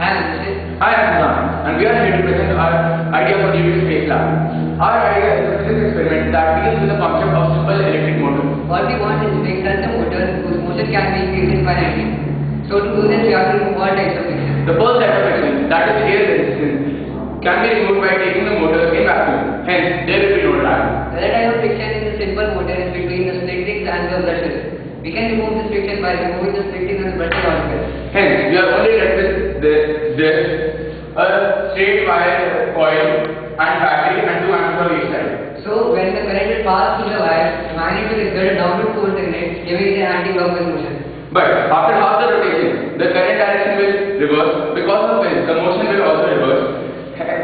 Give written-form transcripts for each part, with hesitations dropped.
Hi, Abhishek. Hi, I'm Suzanne, and we are here to present our idea for DB Space Lab. Our idea is a physics experiment that deals with the concept of simple electric motor. What we want is to make such a motor whose motion can be increased infinitely. So to do this, we have to remove all types of friction. The first type of friction, that is air resistance, can be removed by taking the motor in vacuum. Hence, there will be no drag. The other type of friction in the simple motor is between the split rings and the brushes. We can remove this friction by removing the split ring and the brushes altogether. Hence, we are only left with a straight wire coil and battery and 2 amps on each side. So when the current will pass through the wire, the magnet will exert a downward force in it, giving it an anti-clockwise motion. But after half the rotation, the current direction will reverse. Because of this, the motion will also reverse,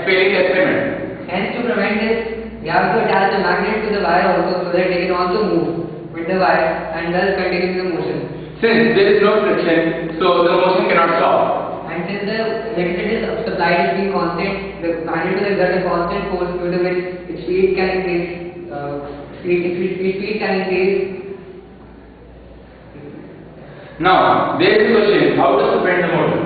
failing the experiment. Hence, to prevent this, we have to attach the magnet to the wire also so that they can also move with the wire and thus continue the motion. Since there is no friction, so the motion cannot stop. And since the electricity supplied is being constant, the magnet will exert a constant force due to which its speed can increase. Speed can increase. Now, there is a question: how to suspend the motor?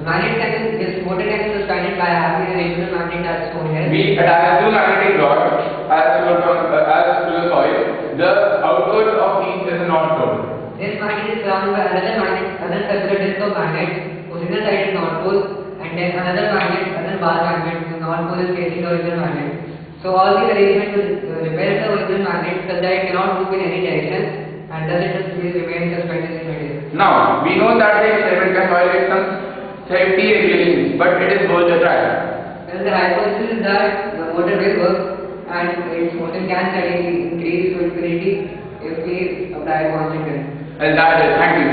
This motor can be suspended by having an additional magnet as shown here. We attach 2 magnetic rods as to the coil. The output of each is a North Pole. This magnet is surrounded by another circular disc of magnet, whose inner side is North Pole, and then another bar magnet, whose North Pole is facing the original magnet. So all these arrangements will repel the original magnet such that it cannot move in any direction, and thus it will remain suspended in midair. Now, we know that the experiment can violate some safety regulations, but it is worth a try. Well, the hypothesis is that the motor will work and its motion can steadily increase to infinity if we apply constant current. And that is, thank you.